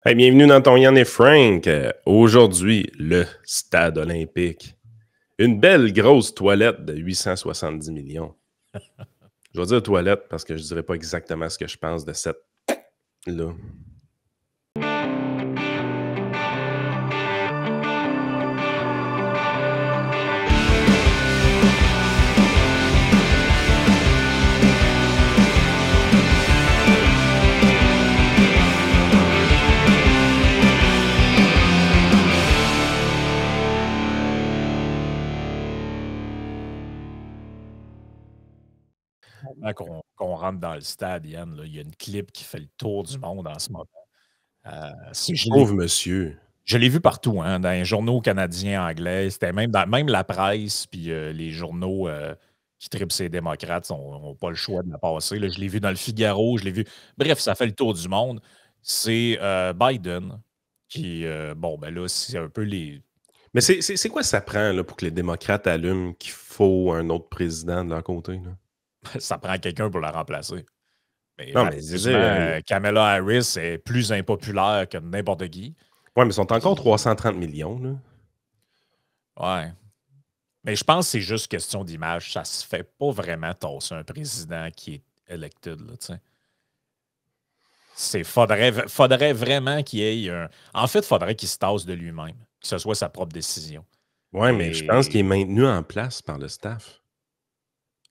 Hey, bienvenue dans ton Yann et Frank. Aujourd'hui, le stade olympique. Une belle grosse toilette de 870 millions. Je vais dire toilette parce que je ne dirais pas exactement ce que je pense de cette là. Qu'on rentre dans le stade, Yann, là, il y a une clip qui fait le tour du monde en ce moment. Pauvre monsieur. Je l'ai vu partout, hein, dans les journaux canadiens, anglais. C'était même même la presse, puis les journaux qui tripent ces démocrates n'ont pas le choix de la passer. Là. Je l'ai vu dans le Figaro, je l'ai vu. Bref, ça fait le tour du monde. C'est Biden qui, bon, ben là, c'est un peu les. Mais c'est quoi ça prend là, pour que les démocrates allument qu'il faut un autre président de leur côté? Là? Ça prend quelqu'un pour la remplacer. Mais Non, mais je veux dire, Kamala Harris est plus impopulaire que n'importe qui. ouais, mais ils sont encore 330 millions. Là. Ouais. Mais je pense que c'est juste question d'image. Ça se fait pas vraiment tasser un président qui est elected, là, tu sais. Faudrait vraiment qu'il y ait un. En fait, il faudrait qu'il se tasse de lui-même, que ce soit sa propre décision. Ouais, mais je pense qu'il est maintenu en place par le staff.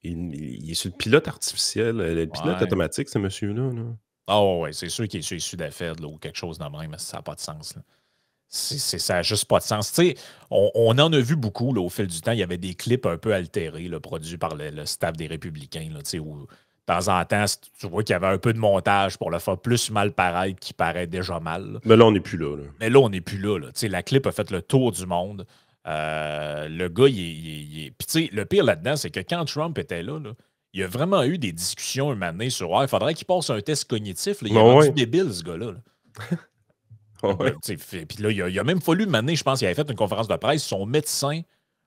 Il est sur le pilote artificiel, le pilote automatique, ce monsieur-là. Là. Ah ouais, c'est sûr qu'il est sur les Sudafed ou quelque chose de même, mais ça n'a pas de sens. Là. Ça n'a juste pas de sens. Tu sais, on en a vu beaucoup là, au fil du temps. Il y avait des clips un peu altérés là, produits par le staff des Républicains, là, tu sais, où de temps en temps, tu vois qu'il y avait un peu de montage pour le faire plus mal paraître qu'il paraît déjà mal. Là. Mais là, on n'est plus là. Mais là, on n'est plus là. Tu sais, la clip a fait le tour du monde. Le gars, il est. Puis, tu sais, le pire là-dedans, c'est que quand Trump était là, il y a vraiment eu des discussions un moment donné sur il faudrait qu'il passe un test cognitif. Là. Il est rendu débile, ce gars-là. Puis là, il a même fallu un moment donné, je pense qu'il avait fait une conférence de presse. Son médecin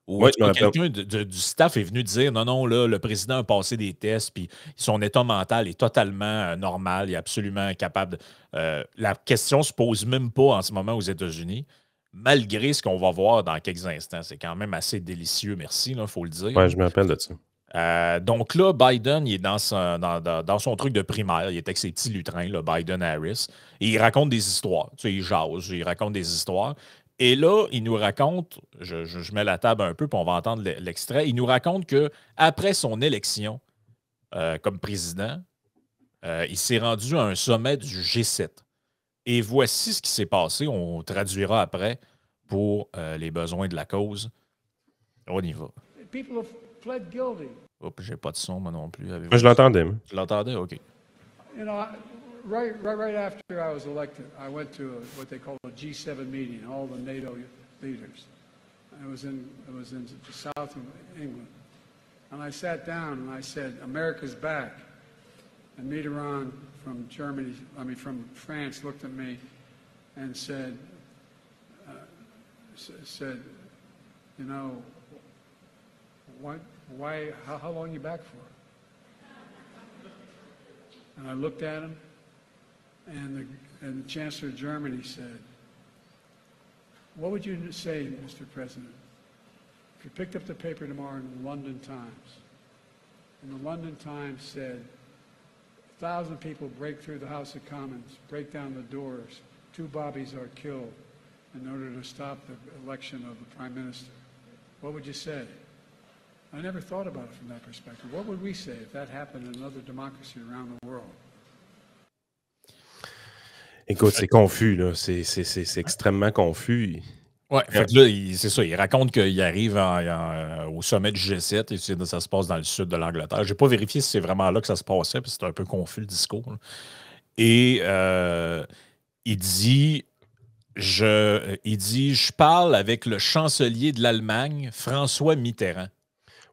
ou quelqu'un du staff est venu dire non, là, le président a passé des tests, puis son état mental est totalement normal, il est absolument capable. La question se pose même pas en ce moment aux États-Unis, malgré ce qu'on va voir dans quelques instants. C'est quand même assez délicieux, merci, il faut le dire. Ouais, je me rappelle de ça. Donc là, Biden, il est dans son truc de primaire. Il est avec ses petits lutrins, là, Biden-Harris. Et il raconte des histoires. Tu sais, il jase, il raconte des histoires. Et là, il nous raconte, je mets la table un peu, puis on va entendre l'extrait. Il nous raconte qu'après son élection comme président, il s'est rendu à un sommet du G7. Et voici ce qui s'est passé. On traduira après pour les besoins de la cause. On y va. Pled guilty. Oh, j'ai pas de son, moi non plus. Moi, je l'entendais. Tu l'entendais? OK. You know, right after I was elected, I went to what they call a G7 meeting, all the NATO leaders. It was in the south of England. And I sat down and I said, America's back. And Mitterrand from France looked at me and said, you know, why, how long are you back for? And I looked at him, and the Chancellor of Germany said, what would you say, Mr. President, if you picked up the paper tomorrow in the London Times, and the London Times said, 1,000 people break through the House of Commons, break down the doors, 2 bobbies are killed in order to stop the election of the Prime Minister. What would you say? I never thought about it from that perspective. What would we say if that happened in another democracy around the world? Écoute, c'est confus, là. C'est extrêmement confus. Ouais, fait que là, c'est ça. Il raconte qu'il arrive au sommet du G7 et ça se passe dans le sud de l'Angleterre. J'ai pas vérifié si c'est vraiment là que ça se passait, parce que c'est un peu confus le discours. Là. Et il dit je parle avec le chancelier de l'Allemagne, François Mitterrand.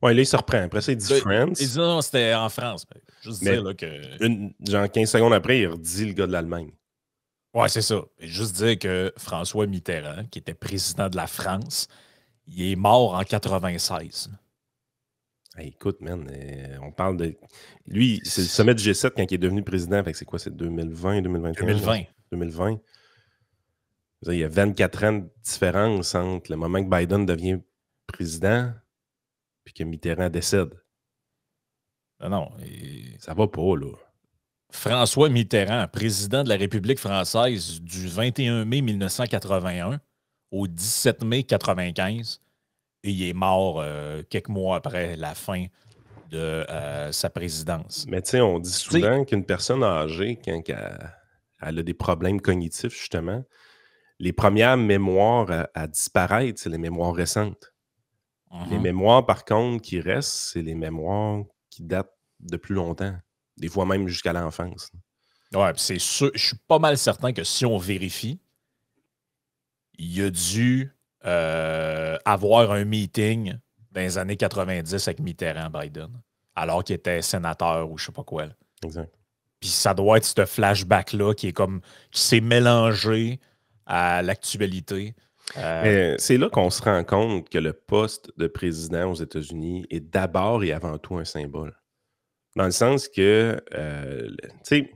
Ouais, là, il se reprend. Après ça, il dit France. Il dit non, c'était en France. Juste dire là, que. Genre 15 secondes après, il redit le gars de l'Allemagne. Ouais, c'est ça. Et juste dire que François Mitterrand, qui était président de la France, il est mort en 96. Hey, écoute, man, on parle de. Lui, c'est le sommet du G7 quand il est devenu président. Fait que c'est quoi, c'est 2020, 2021? 2020. 2020. Il y a 24 ans de différence entre le moment que Biden devient président et que Mitterrand décède. Non. Ça va pas, là. François Mitterrand, président de la République française du 21 mai 1981 au 17 mai 1995, et il est mort quelques mois après la fin de sa présidence. Mais tu sais, on dit souvent qu'une personne âgée, quand elle a des problèmes cognitifs, justement, les premières mémoires à disparaître, c'est les mémoires récentes. Les mémoires, par contre, qui restent, c'est les mémoires qui datent de plus longtemps, des fois même jusqu'à l'enfance. Ouais, c'est sûr, je suis pas mal certain que si on vérifie, il a dû avoir un meeting dans les années 90 avec Mitterrand, Biden, alors qu'il était sénateur ou je sais pas quoi. Là. Exact. Puis ça doit être ce flashback-là qui s'est mélangé à l'actualité. C'est là qu'on se rend compte que le poste de président aux États-Unis est d'abord et avant tout un symbole. Dans le sens que, tu sais,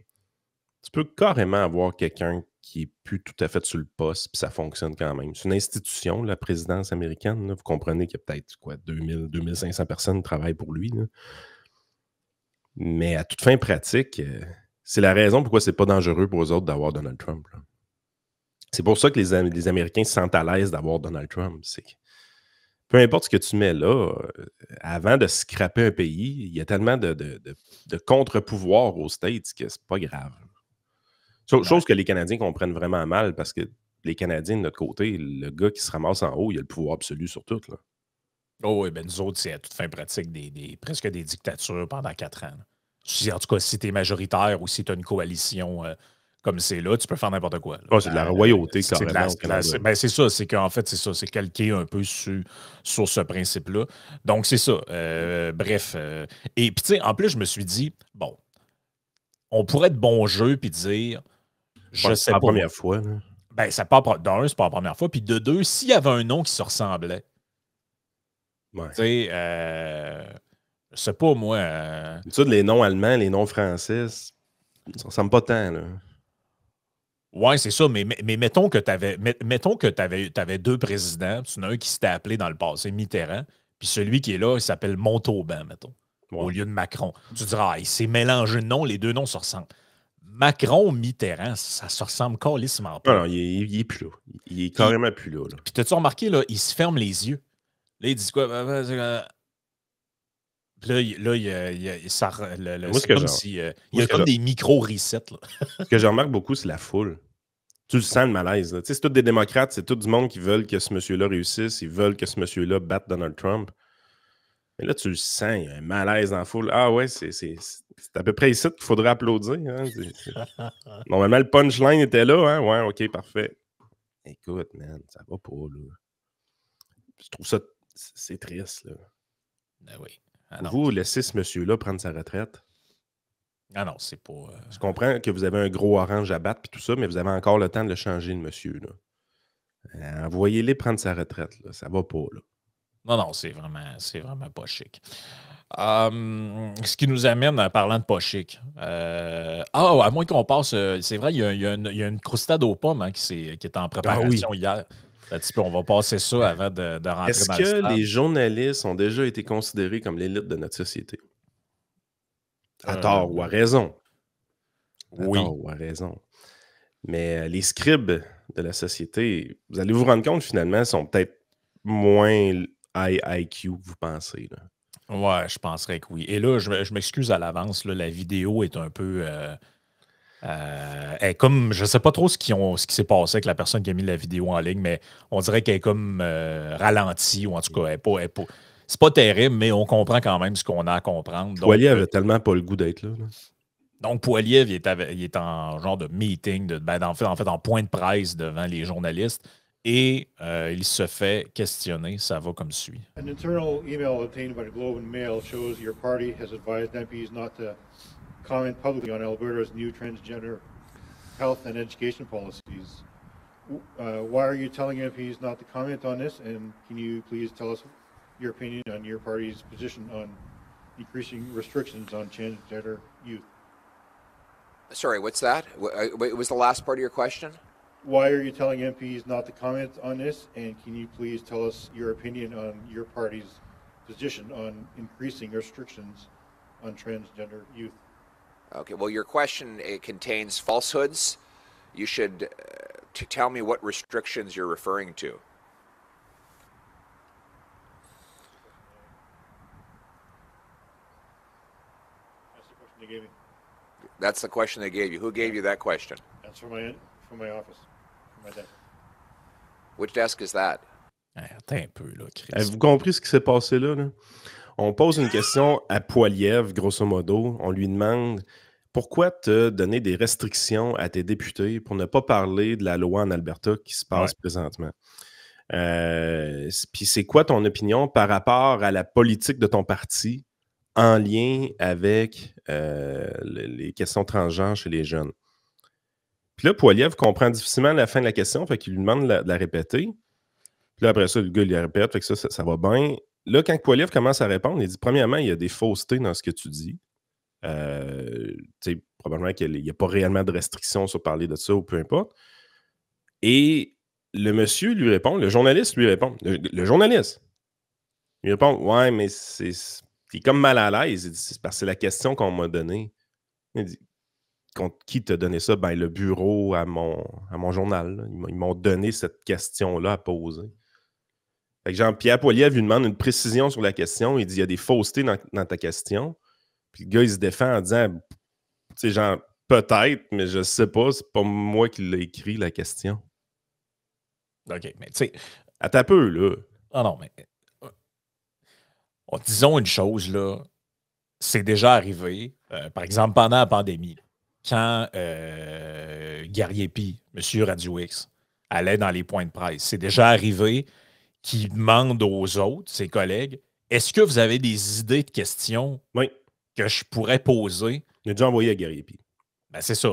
tu peux carrément avoir quelqu'un qui est plus tout à fait sur le poste, puis ça fonctionne quand même. C'est une institution, la présidence américaine. Là. Vous comprenez qu'il y a peut-être 2000, 2500 personnes qui travaillent pour lui. Là. Mais à toute fin pratique, c'est la raison pourquoi c'est pas dangereux pour eux autres d'avoir Donald Trump. Là. C'est pour ça que les Américains se sentent à l'aise d'avoir Donald Trump. C'est que peu importe ce que tu mets là, avant de scraper un pays, il y a tellement de contre-pouvoirs aux States que c'est pas grave. Chose que les Canadiens comprennent vraiment mal parce que les Canadiens, de notre côté, le gars qui se ramasse en haut, il a le pouvoir absolu sur tout. Là. Oh oui, ben nous autres, c'est à toute fin pratique presque des dictatures pendant 4 ans. En tout cas, si tu es majoritaire ou si tu as une coalition comme c'est là, tu peux faire n'importe quoi. Oh, c'est de la royauté carrément au Canada. Ben c'est ça, c'est qu'en fait, c'est ça, c'est calqué un peu sur ce principe-là. Donc, c'est ça. Bref. Et puis, tu sais, en plus, je me suis dit, bon, on pourrait être bon jeu puis dire, je sais pas. C'est la première fois. Là. Ben, c'est pas la première fois. Puis de deux, s'il y avait un nom qui se ressemblait, Ouais. tu sais, je sais pas, moi. Ça, les noms allemands, les noms français, ça ne ressemble pas tant. Là. Oui, c'est ça, mais mettons que tu avais deux présidents, tu en as un qui s'était appelé dans le passé Mitterrand, puis celui qui est là, il s'appelle Montauban, mettons, au lieu de Macron. Tu diras, il s'est mélangé de noms, les deux noms se ressemblent. Macron, Mitterrand, ça se ressemble calissement pas. Non, il est plus là. Il est carrément plus là. Puis t'as-tu remarqué, là, il se ferme les yeux. Là, il dit quoi? Puis là, c'est comme si il y a comme des micro-resets. Ce que je remarque beaucoup, c'est la foule. Tu le sens le malaise. C'est tous des démocrates, c'est tout du monde qui veulent que ce monsieur-là réussisse, ils veulent que ce monsieur-là batte Donald Trump. Mais là, tu le sens, il y a un malaise en foule. Ah ouais, c'est à peu près ici qu'il faudrait applaudir. Hein? Normalement, le punchline était là. Hein? Ouais, ok, parfait. Écoute, man, ça va pas, là. Je trouve ça, c'est triste, là. Ben oui. Vous laissez ce monsieur-là prendre sa retraite. Ah non, c'est pas... Je comprends que vous avez un gros orange à battre et tout ça, mais vous avez encore le temps de le changer, le monsieur, là. Envoyez-les prendre sa retraite, là. Ça va pas, là. Non, c'est vraiment pas chic. Ce qui nous amène en parlant de pas chic. À moins qu'on passe, c'est vrai, il y a une croustade aux pommes hein, qui est en préparation hier. On va passer ça avant de rentrer dans le stade. Est-ce que les journalistes ont déjà été considérés comme l'élite de notre société? À tort ou à raison. Oui. À tort ou à raison. Mais les scribes de la société, vous allez vous rendre compte finalement, sont peut-être moins high IQ que vous pensez. Là. Ouais, je penserais que oui. Et là, je m'excuse à l'avance, la vidéo est un peu... comme, je ne sais pas trop ce qui s'est passé avec la personne qui a mis la vidéo en ligne, mais on dirait qu'elle est comme ralentie, ou en tout cas, c'est pas terrible, mais on comprend quand même ce qu'on a à comprendre. Poilier avait tellement pas le goût d'être là. Donc, Poilier, il est en genre de meeting, en fait, en point de presse devant les journalistes, et il se fait questionner. Ça va comme suit. An internal email obtained by the Globe and Mail shows your party has advised MPs not to comment publicly on Alberta's new transgender health and education policies. Why are you telling MPs not to comment on this? And can you please tell us your opinion on your party's position on increasing restrictions on transgender youth? Sorry, what's that? What was the last part of your question? why are you telling MPs not to comment on this? And can you please tell us your opinion on your party's position on increasing restrictions on transgender youth? Okay, well, your question contains falsehoods. You should tell me what restrictions you're referring to. That's the question they gave me. That's the question they gave you. Who gave you that question? That's from my office, from my desk. Which desk is that? Attends un peu, là, Chris. Avez-vous compris ce qui s'est passé là? On pose une question à Poilievre, grosso modo. On lui demande pourquoi te donner des restrictions à tes députés pour ne pas parler de la loi en Alberta qui se passe présentement. Puis c'est quoi ton opinion par rapport à la politique de ton parti en lien avec les questions transgenres chez les jeunes? Puis là, Poilievre comprend difficilement la fin de la question, fait qu'il lui demande de la répéter. Puis là, après ça, le gars, il la répète, fait que ça va bien. Là, quand Poilievre commence à répondre, il dit, premièrement, il y a des faussetés dans ce que tu dis. Probablement qu'il n'y a pas réellement de restrictions sur parler de ça ou peu importe. Et le monsieur lui répond, le journaliste lui répond, le journaliste lui répond, ouais, mais il est comme mal à l'aise. Il dit, c'est parce que c'est la question qu'on m'a donnée. Il dit, qui t'a donné ça? Ben, le bureau à mon journal. Là. Ils m'ont donné cette question-là à poser. Fait que Jean-Pierre Poilievre lui demande une précision sur la question. Il dit, il y a des faussetés dans ta question. Puis le gars, il se défend en disant, tu sais, genre, peut-être, mais je sais pas, c'est pas moi qui l'ai écrit, la question. OK, mais tu sais... Attends un peu, là. Ah non, mais... disons une chose, là. C'est déjà arrivé, par exemple, pendant la pandémie, quand Gariepi, M. Radio X, allait dans les points de presse. C'est déjà arrivé qu'il demande aux autres, ses collègues, est-ce que vous avez des idées de questions que je pourrais poser? Il a déjà envoyé à Gariepi. Ben, c'est ça.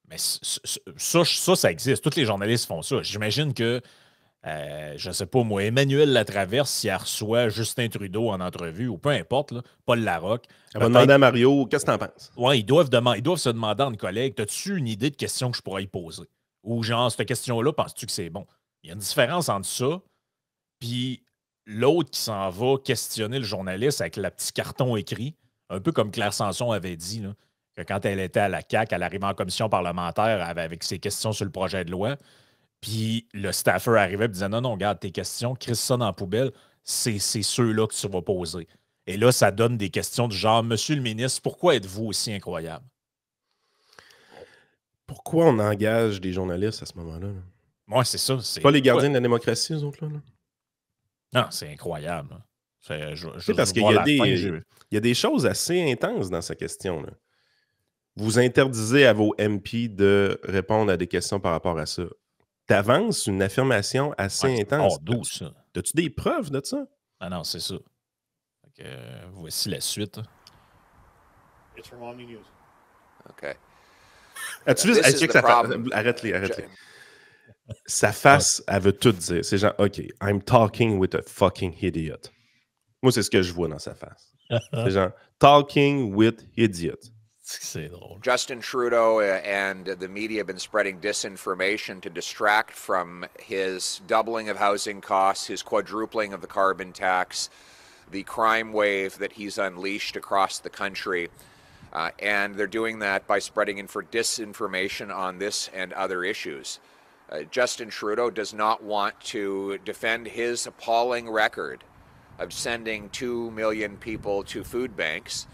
Mais ça existe. Tous les journalistes font ça. J'imagine que, je ne sais pas moi, Emmanuel Latraverse, s'il reçoit Justin Trudeau en entrevue, ou peu importe, là, Paul Larocque. Elle va demander à Mario, qu'est-ce que tu en penses? Oui, ils doivent se demander à une collègue, as-tu une idée de question que je pourrais y poser? Ou genre, cette question-là, penses-tu que c'est bon? Il y a une différence entre ça puis l'autre qui s'en va questionner le journaliste avec le petit carton écrit, un peu comme Claire Sanson avait dit, là, que quand elle était à la CAQ, elle arrivait en commission parlementaire avec ses questions sur le projet de loi, puis le staffer arrivait et disait « Non, regarde, tes questions, crisse ça dans la poubelle, c'est ceux-là que tu vas poser. » Et là, ça donne des questions du genre « Monsieur le ministre, pourquoi êtes-vous aussi incroyable? » Pourquoi on engage des journalistes à ce moment-là? Oui, c'est ça. C'est pas les gardiens de la démocratie, eux autres, là? Non, c'est incroyable. C'est parce qu'il y a des choses assez intenses dans sa question. Là. Vous interdisez à vos MP de répondre à des questions par rapport à ça. Tu avances une affirmation assez intense. Oh, d'où ça? As-tu des preuves de ça? Ah non, c'est ça. Voici la suite. It's from Omni News. OK. As-tu vu? Arrête-les. Sa face, elle veut tout dire. C'est genre, OK, I'm talking with a fucking idiot. Moi, c'est ce que je vois dans sa face. C'est genre, talking with idiot. C'est drôle. Justin Trudeau and the media have been spreading disinformation to distract from his doubling of housing costs, his quadrupling of the carbon tax, the crime wave that he's unleashed across the country. And they're doing that by spreading disinformation on this and other issues. Justin Trudeau does not want to defend his appalling record of sending 2 million people to food banks.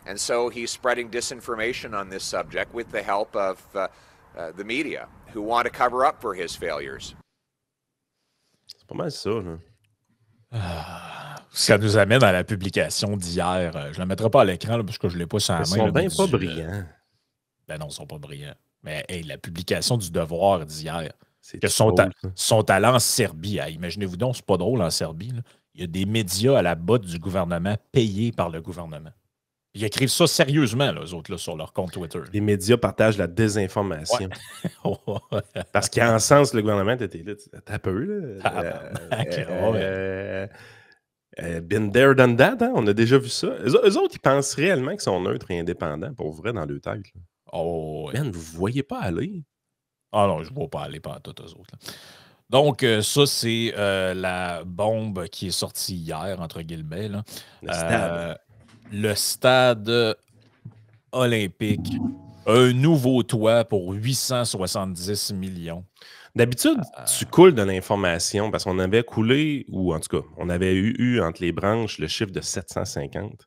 And so he's spreading disinformation on this subject with the help of the media who want to cover up for his failures. C'est pas mal ça, là. Ça nous amène à la publication d'hier. Je ne la mettrai pas à l'écran là, parce que je ne l'ai pas sur la main. Ils sont bien pas brillants. Ben non, ils ne sont pas brillants. Mais hey, la publication du Devoir d'hier, C'est son talent en Serbie. Imaginez-vous donc, c'est pas drôle en Serbie. Là. Il y a des médias à la botte du gouvernement payés par le gouvernement. Ils écrivent ça sérieusement, là, eux autres, là, sur leur compte Twitter. Les médias partagent la désinformation. Ouais. Parce qu'en sens, le gouvernement était là. T'as peu, là. Been there, done that, hein? On a déjà vu ça. Eux autres, ils pensent réellement qu'ils sont neutres et indépendants, pour vrai, dans leur tête. Là. Oh, ouais. Man, vous ne voyez pas aller. Ah non, je ne vais pas aller par toutes eux autres. Là. Donc, ça, c'est la bombe qui est sortie hier, entre guillemets. Là. Le stade olympique. Un nouveau toit pour 870 millions. D'habitude, tu coules de l'information parce qu'on avait coulé, ou en tout cas, on avait eu entre les branches le chiffre de 750.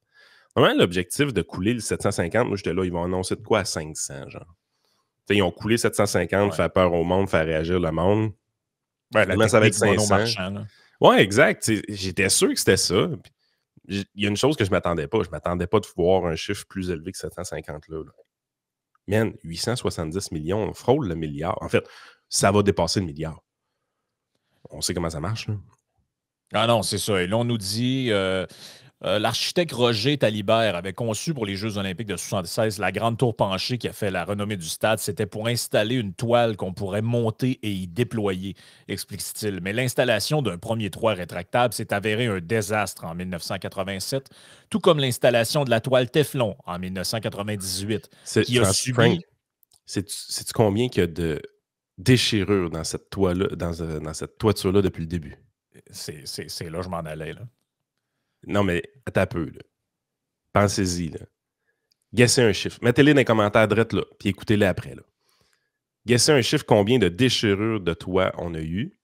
Normalement, l'objectif de couler le 750, moi j'étais là, ils vont annoncer de quoi à 500, genre. T'sais, ils ont coulé 750, fait peur au monde, faire réagir le monde. Ben, la ça va être technique 500. monomarchand. Ouais, exact. J'étais sûr que c'était ça. Il y a une chose que je ne m'attendais pas. Je ne m'attendais pas de voir un chiffre plus élevé que 750 là. Man, 870 millions, on frôle le milliard. En fait, ça va dépasser le milliard. On sait comment ça marche. Là. Ah non, c'est ça. Et là, on nous dit l'architecte Roger Talibert avait conçu pour les Jeux olympiques de 1976 la grande tour penchée qui a fait la renommée du stade. C'était pour installer une toile qu'on pourrait monter et y déployer, explique-t-il. Mais l'installation d'un premier toit rétractable s'est avérée un désastre en 1987, tout comme l'installation de la toile Teflon en 1998, qui a subi... Frank, sais-tu combien qu'il y a de déchirures dans cette toile-là, dans cette toiture-là depuis le début? C'est là que je m'en allais, là. Non, mais attends un peu, là. Pensez-y, là. Guessez un chiffre. Mettez-les dans les commentaires direct là, puis écoutez-les après, là. Guessez un chiffre, combien de déchirures de toit on a eu.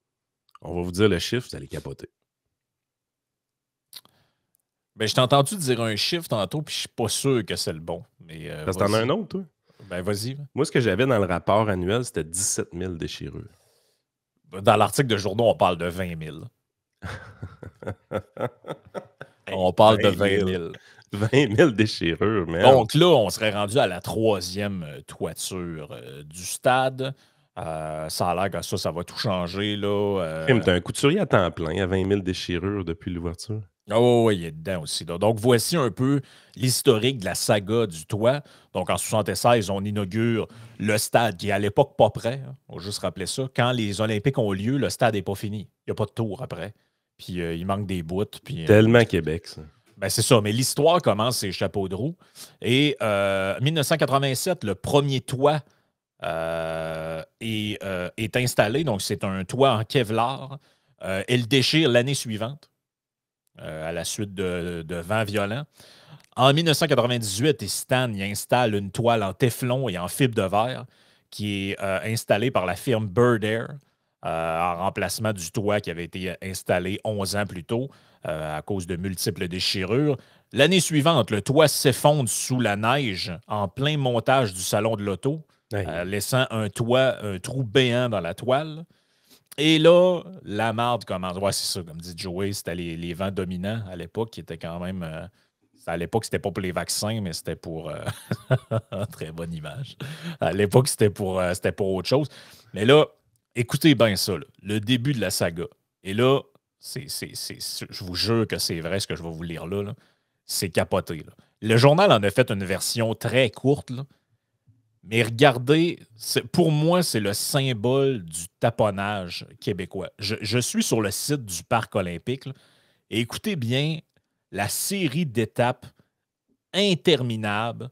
On va vous dire le chiffre, vous allez capoter. Ben, je t'ai entendu dire un chiffre tantôt, puis je suis pas sûr que c'est le bon. Mais, parce que t'en as un autre, toi? Ben, vas-y. Moi, ce que j'avais dans le rapport annuel, c'était 17 000 déchirures. Dans l'article de journaux, on parle de 20 000. On parle de 20 000. 20 000 déchirures, merde. Donc là, on serait rendu à la 3e toiture du stade. Ça a l'air que ça va tout changer. Là. T'as un couturier à temps plein, il y a 20 000 déchirures depuis l'ouverture. Oh oui, il est dedans aussi. Là. Donc, voici un peu l'historique de la saga du toit. Donc, en 1976, on inaugure le stade qui est à l'époque pas prêt. Hein. On va juste rappeler ça. Quand les Olympiques ont lieu, le stade n'est pas fini. Il n'y a pas de tour après. Puis, il manque des bouts. Puis, tellement Québec, ça. Ben c'est ça, mais l'histoire commence, c'est chapeau de roue. Et 1987, le premier toit est installé. Donc, c'est un toit en Kevlar. Il déchire l'année suivante, à la suite de vents violents. En 1998, Stan y installe une toile en téflon et en fibre de verre qui est installée par la firme Bird Air en remplacement du toit qui avait été installé 11 ans plus tôt. À cause de multiples déchirures. L'année suivante, le toit s'effondre sous la neige en plein montage du salon de l'auto, laissant un trou béant dans la toile. Et là, la marde commence. Ouais, c'est ça, comme dit Joey, c'était les vents dominants à l'époque qui étaient quand même... à l'époque, c'était pas pour les vaccins, mais c'était pour... Très bonne image. À l'époque, c'était pour autre chose. Mais là, écoutez bien ça, là, le début de la saga. Et là, je vous jure que c'est vrai ce que je vais vous lire là. C'est capoté. Là. Le journal en a fait une version très courte, là. Mais regardez, pour moi, c'est le symbole du taponnage québécois. Je suis sur le site du Parc olympique là, et écoutez bien la série d'étapes interminables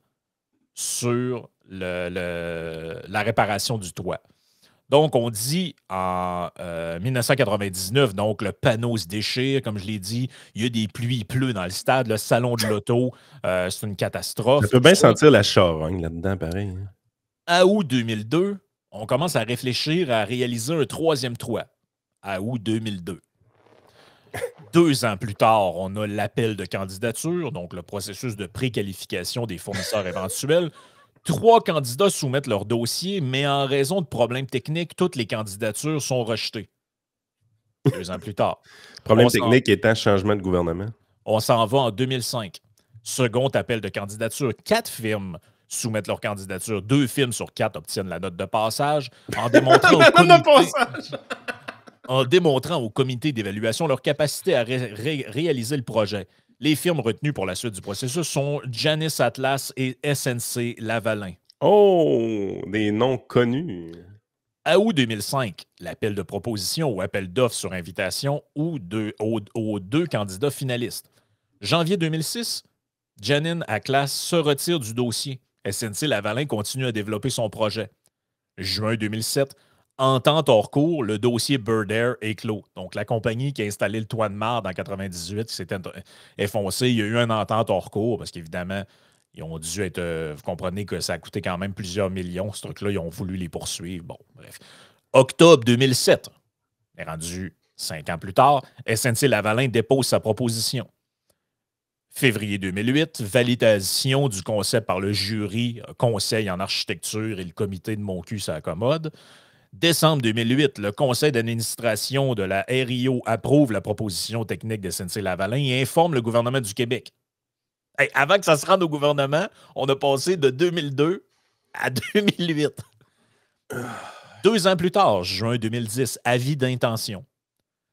sur la réparation du toit. Donc, on dit en 1999, donc le panneau se déchire, comme je l'ai dit, il y a des pluies, il pleut dans le stade, le salon de l'auto, c'est une catastrophe. Ça peut bien sentir la charogne là-dedans, pareil. Hein. À août 2002, on commence à réfléchir à réaliser un 3e toit. À août 2002. 2 ans plus tard, on a l'appel de candidature, donc le processus de préqualification des fournisseurs éventuels. 3 candidats soumettent leur dossier, mais en raison de problèmes techniques, toutes les candidatures sont rejetées. 2 ans plus tard. Problème technique étant changement de gouvernement. On s'en va en 2005. Second appel de candidature. 4 firmes soumettent leur candidature. 2 firmes sur 4 obtiennent la note de passage en démontrant au comité d'évaluation leur capacité à réaliser le projet. Les firmes retenues pour la suite du processus sont Janis Atlas et SNC Lavalin. Oh, des noms connus. À août 2005, l'appel de proposition ou appel d'offres sur invitation aux 2 candidats finalistes. Janvier 2006, Janin Atlas se retire du dossier. SNC Lavalin continue à développer son projet. Juin 2007, entente hors cours, le dossier Bird Air est clos. Donc, la compagnie qui a installé le toit de marde en 98, qui s'était effoncé, il y a eu une entente hors cours parce qu'évidemment, ils ont dû être. Vous comprenez que ça a coûté quand même plusieurs millions, ce truc-là. Ils ont voulu les poursuivre. Bon, bref. Octobre 2007, on est rendu 5 ans plus tard, SNC-Lavalin dépose sa proposition. Février 2008, validation du concept par le jury, conseil en architecture et le comité de mon cul s'accommode. Décembre 2008, le conseil d'administration de la RIO approuve la proposition technique de SNC-Lavalin et informe le gouvernement du Québec. Hey, avant que ça se rende au gouvernement, on a passé de 2002 à 2008. 2 ans plus tard, juin 2010, avis d'intention.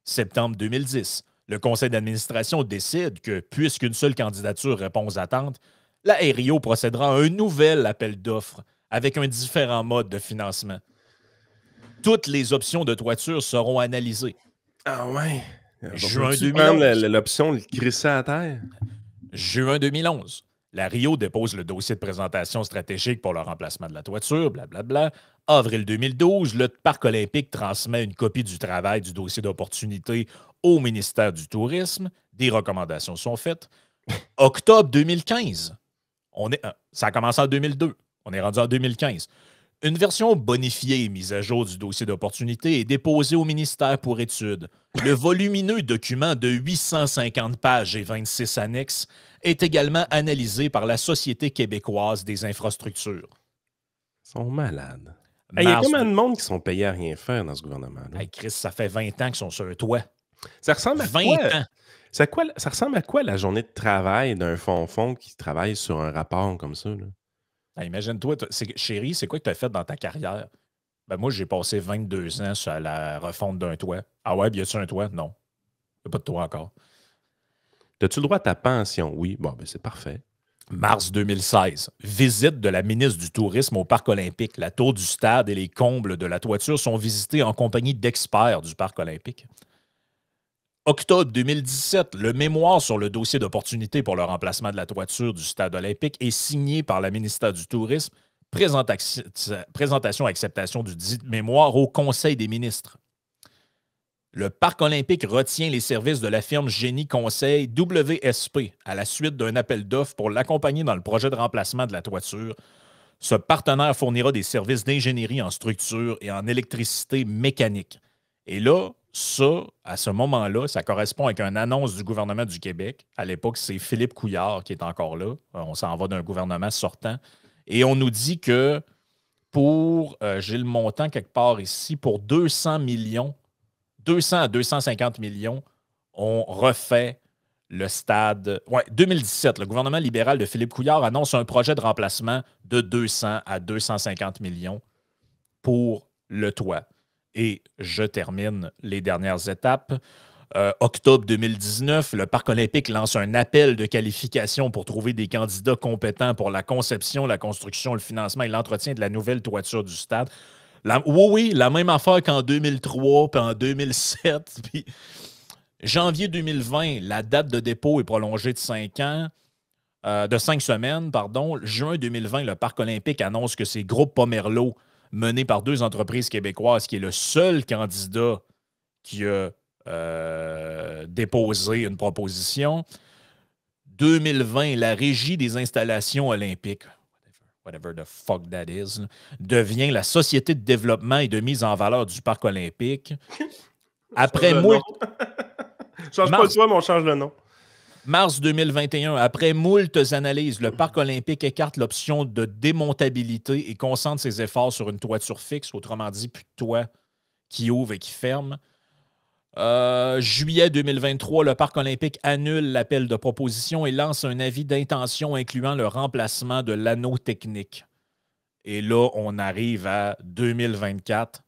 Septembre 2010, le conseil d'administration décide que, puisqu'une seule candidature répond aux attentes, la RIO procédera à un nouvel appel d'offres avec un différent mode de financement. Toutes les options de toiture seront analysées. Ah ouais? Juin Tu 2011. l'option de crisser à terre? Juin 2011. La RIO dépose le dossier de présentation stratégique pour le remplacement de la toiture, blablabla. Avril 2012, le Parc olympique transmet une copie du travail du dossier d'opportunité au ministère du Tourisme. Des recommandations sont faites. Octobre 2015. Ça a commencé en 2002. On est rendu en 2015. Une version bonifiée et mise à jour du dossier d'opportunité est déposée au ministère pour étude. Le volumineux document de 850 pages et 26 annexes est également analysé par la Société québécoise des infrastructures. Ils sont malades. Il y a combien de monde qui sont payés à rien faire dans ce gouvernement-là? Hey Chris, ça fait 20 ans qu'ils sont sur un toit. Ça ressemble à 20 quoi? ans. Ça ressemble à quoi la journée de travail d'un fond qui travaille sur un rapport comme ça? Là? Hey, imagine-toi, chérie, c'est quoi que tu as fait dans ta carrière? Ben moi, j'ai passé 22 ans sur la refonte d'un toit. Ah ouais, y a-tu un toit? Non. Il n'y a pas de toit encore. As-tu le droit à ta pension? Oui. Bon, ben c'est parfait. Mars 2016. Visite de la ministre du Tourisme au Parc olympique. La tour du stade et les combles de la toiture sont visités en compagnie d'experts du Parc olympique. Octobre 2017, le mémoire sur le dossier d'opportunité pour le remplacement de la toiture du stade olympique est signé par la ministère du Tourisme. Présentation et acceptation du dit mémoire au Conseil des ministres. Le Parc olympique retient les services de la firme Génie Conseil WSP à la suite d'un appel d'offres pour l'accompagner dans le projet de remplacement de la toiture. Ce partenaire fournira des services d'ingénierie en structure et en électricité mécanique. Et là, ça, à ce moment-là, ça correspond avec une annonce du gouvernement du Québec. À l'époque, c'est Philippe Couillard qui est encore là. On s'en va d'un gouvernement sortant. Et on nous dit que j'ai le montant quelque part ici, pour 200 à 250 millions, on refait le stade. Ouais, 2017, le gouvernement libéral de Philippe Couillard annonce un projet de remplacement de 200 à 250 millions pour le toit. Et je termine les dernières étapes. Octobre 2019, le Parc olympique lance un appel de qualification pour trouver des candidats compétents pour la conception, la construction, le financement et l'entretien de la nouvelle toiture du stade. Oui, la même affaire qu'en 2003 puis en 2007. Puis janvier 2020, la date de dépôt est prolongée de 5 semaines. Juin 2020, le Parc olympique annonce que c'est Groupe Pomerleau, mené par 2 entreprises québécoises, qui est le seul candidat qui a déposé une proposition. 2020, la Régie des installations olympiques, whatever the fuck that is, devient la Société de développement et de mise en valeur du Parc olympique. Après change pas le toit, mais on change le nom. Mars 2021, après moultes analyses, le Parc olympique écarte l'option de démontabilité et concentre ses efforts sur une toiture fixe, autrement dit, plus de toit qui ouvre et qui ferme. Juillet 2023, le Parc olympique annule l'appel de proposition et lance un avis d'intention incluant le remplacement de l'anneau technique. Et là, on arrive à 2024,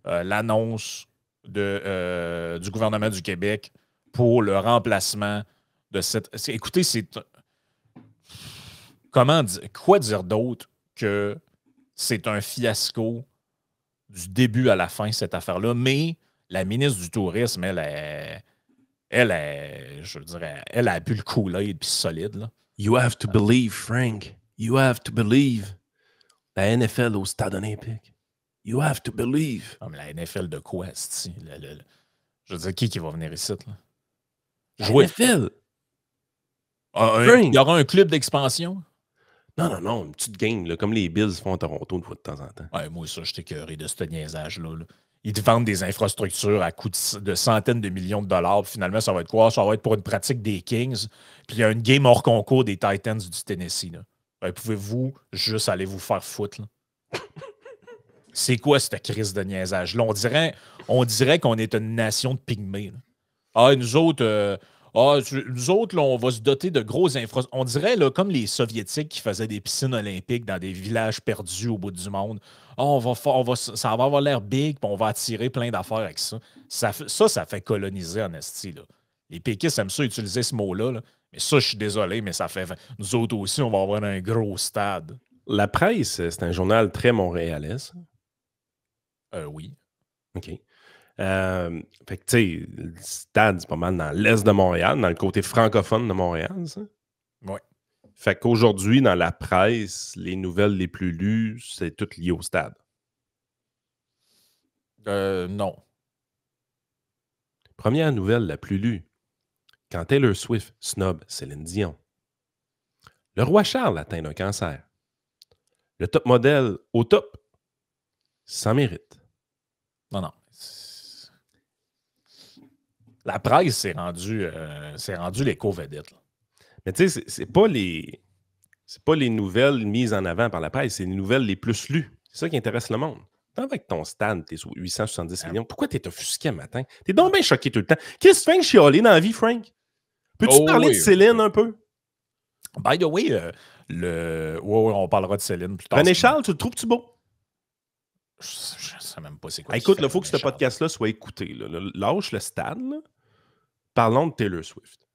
l'annonce du gouvernement du Québec pour le remplacement de cette... Écoutez, c'est... Quoi dire d'autre que c'est un fiasco du début à la fin, cette affaire-là, mais la ministre du Tourisme, elle a bu le Kool-Aid puis solide. Là. You have to believe, Frank. You have to believe. La NFL au stade olympique. You have to believe. Comme la NFL de quoi, c'ti? Je veux dire, qui va venir ici? Là? Jouer. NFL. Il y aura un club d'expansion? Non, une petite game, là, comme les Bills font à Toronto une fois de temps en temps. Ouais, moi, ça, je suis écœuré de ce niaisage-là. Là. Ils te vendent des infrastructures à coût de centaines de millions de dollars. Puis finalement, ça va être quoi? Ça va être pour une pratique des Kings. Puis il y a une game hors concours des Titans du Tennessee. Là. Ben, pouvez-vous juste aller vous faire foutre? Là? C'est quoi cette crise de niaisage? Là, on dirait qu'on est une nation de pygmées. Là. Ah, nous autres, là, on va se doter de grosses infrastructures. On dirait là, comme les Soviétiques qui faisaient des piscines olympiques dans des villages perdus au bout du monde. Ah, ça va avoir l'air big, puis on va attirer plein d'affaires avec ça. Ça fait coloniser en esti. Là. Les péquistes aiment ça utiliser ce mot-là. Là. Mais ça, je suis désolé, mais ça fait. Nous autres aussi, on va avoir un gros stade. La Presse, c'est un journal très montréalais, ça. Oui. OK. Fait que, tu sais, le stade, c'est pas mal dans l'est de Montréal, dans le côté francophone de Montréal, ça. Oui. Fait qu'aujourd'hui, dans la presse, les nouvelles les plus lues, c'est tout lié au stade. Non. Première nouvelle la plus lue. Quand Taylor Swift snob Céline Dion. Le roi Charles atteint d'un cancer. Le top modèle au top, sans mérite. Non. La presse s'est rendu l'éco-vedette. Mais tu sais, c'est pas les nouvelles mises en avant par la presse, c'est les nouvelles les plus lues. C'est ça qui intéresse le monde. Avec ton stade, t'es sur 870 millions. Pourquoi t'es offusqué un matin? T'es donc bien choqué tout le temps. Qu'est-ce que tu fais chialer dans la vie, Frank? Peux-tu parler de Céline un peu? By the way, on parlera de Céline plus tard. René Charles, tu le trouves-tu beau? Je sais même pas c'est quoi. Écoute, il faut que ce podcast-là soit écouté. Là. Lâche le stade. Là. Parlons de Taylor Swift.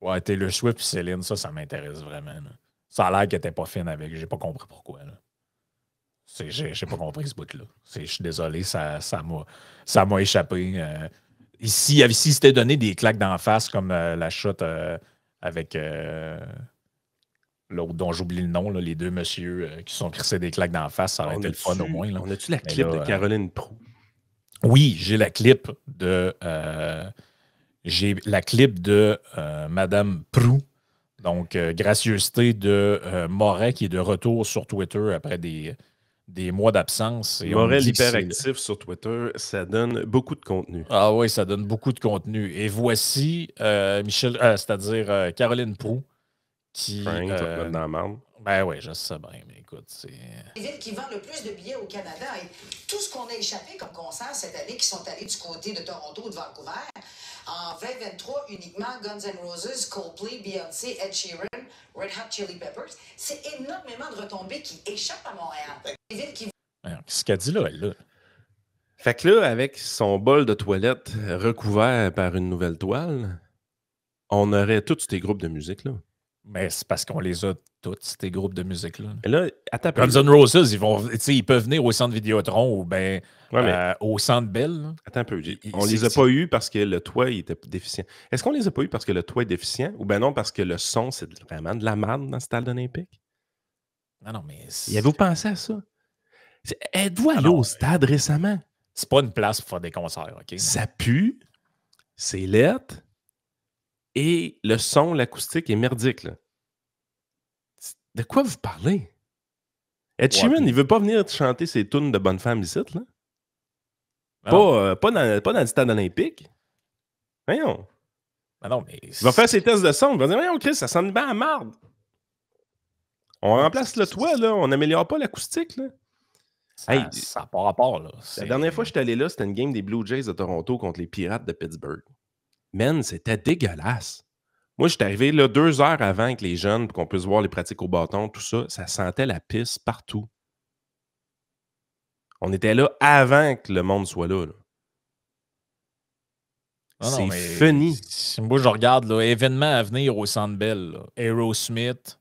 Ouais, Taylor Swift et Céline, ça m'intéresse vraiment. Là. Ça a l'air qu'elle n'était pas fine avec. J'ai pas compris pourquoi. J'ai pas compris ce bout-là. Je suis désolé, ça m'a échappé. Ici, c'était donné des claques d'en face comme la shot avec l'autre dont j'oublie le nom, là, les deux messieurs qui sont crissés des claques d'en face, ça aurait été le fun au moins. Là. On a-tu la clip de Caroline Proulx? Oui, j'ai la clip de Madame Proulx. Donc, gracieuseté de Moret qui est de retour sur Twitter après des mois d'absence. Moret, l'hyperactif sur Twitter, ça donne beaucoup de contenu. Ah oui, ça donne beaucoup de contenu. Et voici c'est-à-dire Caroline Proulx qui... Frank, tu vas te mettre dans la marde. Ben oui, je sais bien, mais écoute, c'est... Les villes qui vendent le plus de billets au Canada et tout ce qu'on a échappé comme concert cette année qui sont allés du côté de Toronto ou de Vancouver, en 2023 uniquement, Guns N' Roses, Coldplay, Beyoncé, Ed Sheeran, Red Hot Chili Peppers, c'est énormément de retombées qui échappent à Montréal. Les villes qui... Ce qu'elle dit là, elle là. Fait que là, avec son bol de toilette recouvert par une nouvelle toile, on aurait tous ces groupes de musique là. Mais c'est parce qu'on les a tous, ces groupes de musique-là. Et là, attends, Guns N' Roses, ils peuvent venir au centre Vidéotron ou bien au centre Bell. Là. Attends un peu. On les a pas eus parce que le toit était déficient. Est-ce qu'on les a pas eus parce que le toit est déficient ou bien non parce que le son, c'est vraiment de la merde dans le stade olympique? Non, mais... Y avez-vous pensé à ça? Êtes-vous allé au stade récemment? C'est pas une place pour faire des concerts, OK? Ça pue, c'est laid, et le son, l'acoustique est merdique. Là. De quoi vous parlez? Ed Sheeran, il veut pas venir chanter ses tunes de bonne femme ici, là? Pas dans le stade olympique. Voyons. Non, mais... Il va faire ses tests de son. Il va dire, voyons, Chris, ça sonne bien à marde. On remplace le toit, là. On n'améliore pas l'acoustique, là. Ça n'a pas rapport, là. La dernière fois que j'étais allé là, c'était une game des Blue Jays de Toronto contre les Pirates de Pittsburgh. Man, c'était dégueulasse. Moi, j'étais arrivé là 2 heures avant que les jeunes, pour qu'on puisse voir les pratiques au bâton, tout ça, ça sentait la pisse partout. On était là avant que le monde soit là. C'est funny. Moi, je regarde là, événement à venir au Centre Bell. Là. Aerosmith,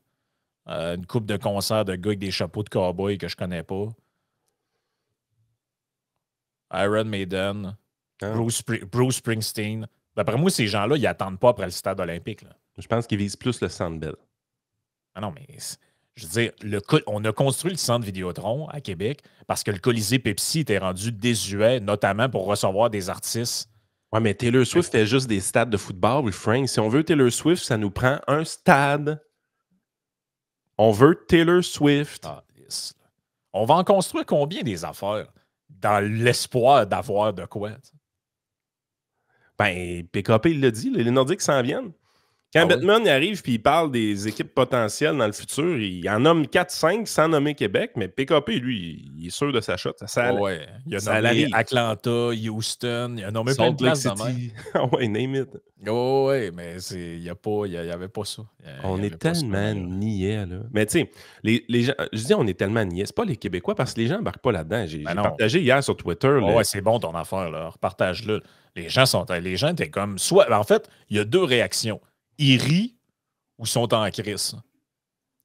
une couple de concerts de gars avec des chapeaux de cowboy que je connais pas. Iron Maiden, Bruce Springsteen. D'après moi, ces gens-là, ils n'attendent pas après le stade olympique. Là. Je pense qu'ils visent plus le Centre Bell. Ah non, mais Je veux dire, on a construit le centre Vidéotron à Québec parce que le Colisée Pepsi était rendu désuet, notamment pour recevoir des artistes. Ouais, mais Taylor Swift fait juste des stades de football, Frank. Si on veut Taylor Swift, ça nous prend un stade. On veut Taylor Swift. Ah, yes. On va en construire combien des affaires dans l'espoir d'avoir de quoi? T'sais? Ben, PKP, il l'a dit, les Nordiques s'en viennent. Quand Batman arrive et il parle des équipes potentielles dans le futur, il en nomme 4-5 sans nommer Québec, mais PKP, lui, il est sûr de sa shot. Il a nommé Atlanta, Houston, il a nommé plein de places dans même. Ouais, name it. Oui, mais il n'y avait pas ça. On est tellement niais, là. Mais tu sais, les gens, je dis on est tellement niais. C'est pas les Québécois parce que les gens n'embarquent pas là-dedans. J'ai partagé hier sur Twitter. Ouais, c'est bon ton affaire, là. Repartage-le. Les gens étaient comme. En fait, il y a deux réactions. Ils rient ou sont en crise.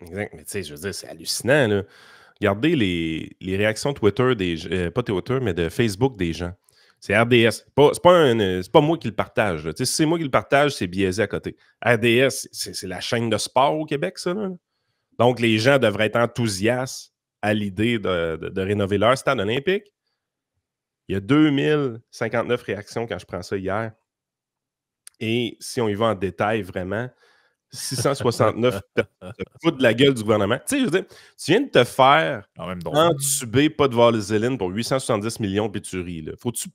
Exact. Mais tu sais, je veux dire, c'est hallucinant, là. Regardez les réactions Twitter pas Twitter, mais de Facebook des gens. C'est RDS. C'est pas moi qui le partage. Si c'est moi qui le partage, c'est biaisé à côté. RDS, c'est la chaîne de sport au Québec, ça. Là. Donc, les gens devraient être enthousiastes à l'idée de rénover leur stade olympique. Il y a 2059 réactions quand je prends ça hier. Et si on y va en détail, vraiment, 669 te foutent de la gueule du gouvernement. Tu sais, je veux dire, tu viens de te faire entuber pas de vaseline pour 870 millions puis tu ris. Là. Faut-tu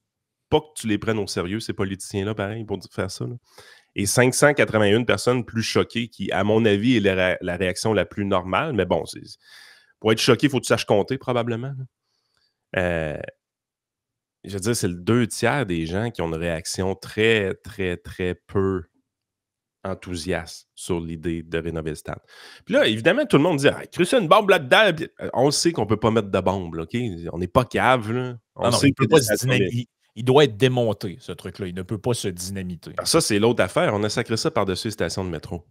pas que tu les prennes au sérieux, ces politiciens-là, pareil, pour faire ça? Là? Et 581 personnes plus choquées, qui, à mon avis, est la réaction la plus normale. Mais bon, pour être choqué, il faut que tu saches compter, probablement. Je veux dire, c'est le 2/3 des gens qui ont une réaction très, très, très peu enthousiaste sur l'idée de rénover le stade. Puis là, évidemment, tout le monde dit « Crée une bombe là-dedans! » On sait qu'on ne peut pas mettre de bombe, là, OK? On n'est pas cave, là. Il doit être démonté, ce truc-là. Il ne peut pas se dynamiter. Alors ça, c'est l'autre affaire. On a sacré ça par-dessus les stations de métro.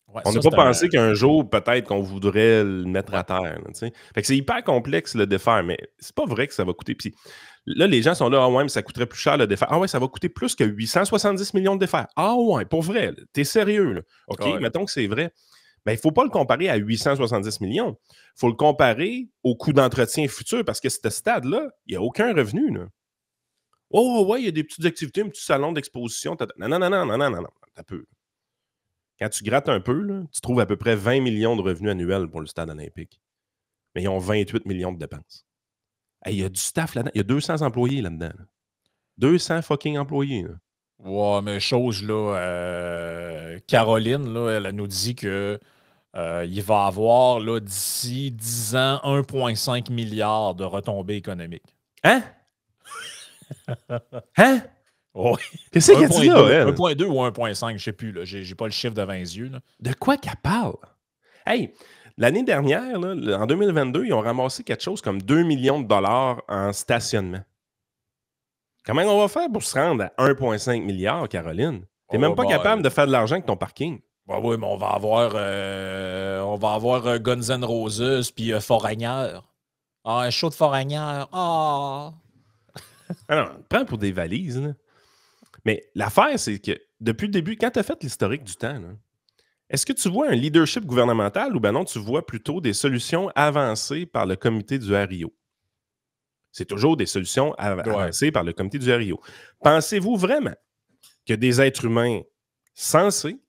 Ouais, on n'a pas pensé qu'un jour, peut-être qu'on voudrait le mettre à terre. Là, fait que c'est hyper complexe le défaire, mais c'est pas vrai que ça va coûter. Puis là, les gens sont là, ah ouais, mais ça coûterait plus cher le défaire. Ah ouais, ça va coûter plus que 870 millions de défaire. Ah ouais, pour vrai, t'es sérieux. Là. OK, mettons que c'est vrai. Mais il ne faut pas le comparer à 870 millions. Il faut le comparer au coût d'entretien futur parce que ce stade-là, il n'y a aucun revenu. Là. Oh ouais, il y a des petites activités, un petit salon d'exposition. Non, t'as peu. Quand tu grattes un peu, là, tu trouves à peu près 20 millions de revenus annuels pour le stade olympique. Mais ils ont 28 millions de dépenses. Il y a du staff là-dedans. Il y a 200 employés là-dedans. Là. 200 fucking employés. Là. Ouais, mais chose, là, Caroline, là, elle nous dit que il va avoir, là, d'ici 10 ans, 1,5 milliard de retombées économiques. Hein? Hein? Oui. Qu'est-ce qu'elle dit là, elle? 1,2 ou 1,5, je ne sais plus. J'ai pas le chiffre devant les yeux. Là. De quoi qu'elle parle? Hey, l'année dernière, là, en 2022, ils ont ramassé quelque chose comme 2 millions de dollars en stationnement. Comment on va faire pour se rendre à 1,5 milliard, Caroline? T'es même pas capable de faire de l'argent avec ton parking. Bah oui, mais on va avoir Guns N' Roses puis Foreigner. Ah, un show de Foreigner. Ah! Alors, prends pour des valises, là. Mais l'affaire, c'est que depuis le début, quand tu as fait l'historique du temps, là, est-ce que tu vois un leadership gouvernemental ou ben non, tu vois plutôt des solutions avancées par le comité du RIO? C'est toujours des solutions avancées par le comité du RIO. Pensez-vous vraiment que des êtres humains sensés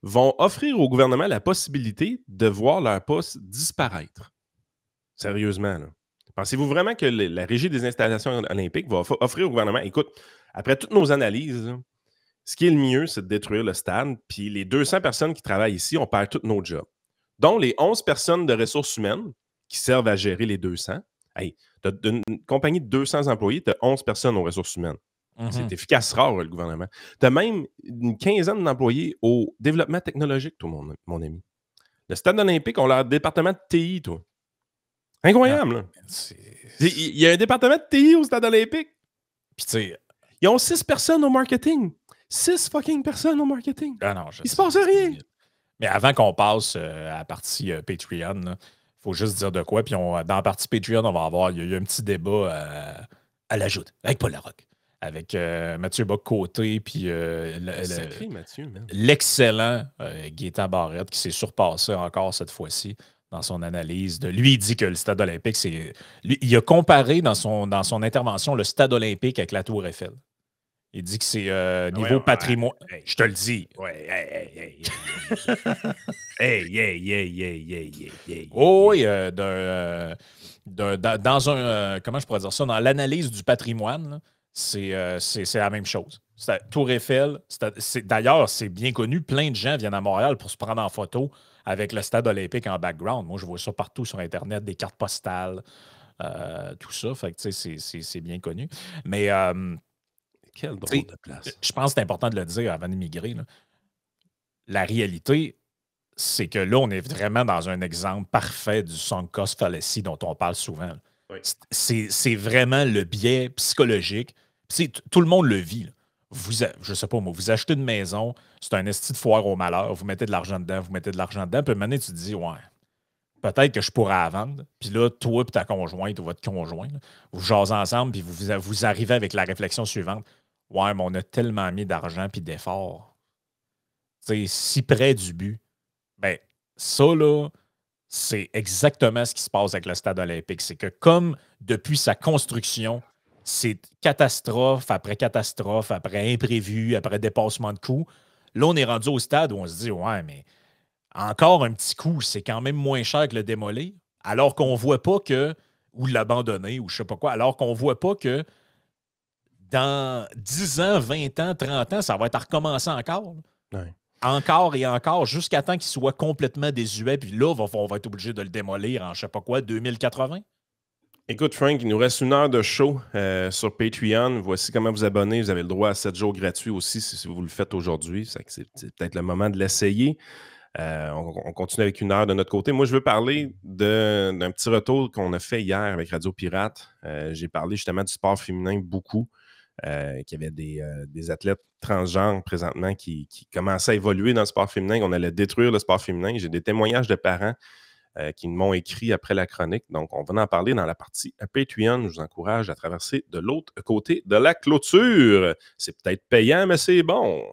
vont offrir au gouvernement la possibilité de voir leur poste disparaître? Sérieusement, là. Pensez-vous vraiment que la Régie des installations olympiques va offrir au gouvernement, écoute, après toutes nos analyses, là, ce qui est le mieux, c'est de détruire le stade, puis les 200 personnes qui travaillent ici, on perd tous nos jobs. Dont les 11 personnes de ressources humaines qui servent à gérer les 200. Hey, tu as une compagnie de 200 employés, tu as 11 personnes aux ressources humaines. Mm-hmm. C'est efficace rare, le gouvernement. Tu as même une quinzaine d'employés au développement technologique, toi, mon ami. Le stade olympique, on a leur département de TI, toi. Incroyable, là. Il y a un département de TI au stade olympique. Puis, tu sais, ils ont 6 personnes au marketing. 6 fucking personnes au marketing. Ah non, il se passe rien. Mais avant qu'on passe à la partie Patreon, il faut juste dire de quoi. Puis dans la partie Patreon, il y a eu un petit débat à la joute avec Paul Larocque, avec Mathieu Bock-Côté, puis l'excellent Gaétan Barrette qui s'est surpassé encore cette fois-ci dans son analyse. Lui, il dit que le stade olympique, c'est... Il a comparé dans son intervention le stade olympique avec la Tour Eiffel. Il dit que c'est niveau patrimoine. Hey. Je te le dis. Ouais, hey. Oh, oui, dans un... comment je pourrais dire ça? Dans l'analyse du patrimoine, là, c'est la même chose. Tour Eiffel, d'ailleurs, c'est bien connu. Plein de gens viennent à Montréal pour se prendre en photo avec le stade olympique en background. Moi, je vois ça partout sur Internet, des cartes postales, tout ça. Fait que, c'est bien connu. Mais... quelle drôle de place. Je pense que c'est important de le dire avant d'immigrer. Là. La réalité, c'est que là, on est vraiment dans un exemple parfait du sunk cost fallacy dont on parle souvent. Oui. C'est vraiment le biais psychologique. Tout le monde le vit. Je sais pas moi, vous achetez une maison, c'est un esti de foire au malheur, vous mettez de l'argent dedans, puis à un moment donné, tu te dis, ouais, peut-être que je pourrais la vendre. Puis là, toi et ta conjointe ou votre conjoint, là, vous jasez ensemble, puis vous arrivez avec la réflexion suivante. Ouais, mais on a tellement mis d'argent puis d'efforts. Tu sais, si près du but. Ben, ça, là, c'est exactement ce qui se passe avec le stade olympique. C'est que comme depuis sa construction, c'est catastrophe après imprévu, après dépassement de coûts. Là, on est rendu au stade où on se dit, ouais, mais encore un petit coup, c'est quand même moins cher que le démolir, alors qu'on ne voit pas que, ou l'abandonner, ou je ne sais pas quoi, alors qu'on ne voit pas que dans 10 ans, 20 ans, 30 ans, ça va être à recommencer encore. Ouais. Encore et encore, jusqu'à temps qu'il soit complètement désuet, puis là, on va être obligé de le démolir en je ne sais pas quoi, 2080. Écoute, Frank, il nous reste 1 heure de show sur Patreon. Voici comment vous abonner. Vous avez le droit à 7 jours gratuits aussi si vous le faites aujourd'hui. C'est peut-être le moment de l'essayer. On continue avec 1 heure de notre côté. Moi, je veux parler d'un petit retour qu'on a fait hier avec Radio Pirate. J'ai parlé justement du sport féminin beaucoup. Qu'il y avait des athlètes transgenres présentement qui commençaient à évoluer dans le sport féminin, qu'on allait détruire le sport féminin. J'ai des témoignages de parents qui m'ont écrit après la chronique. Donc, on va en parler dans la partie Patreon. Je vous encourage à traverser de l'autre côté de la clôture. C'est peut-être payant, mais c'est bon.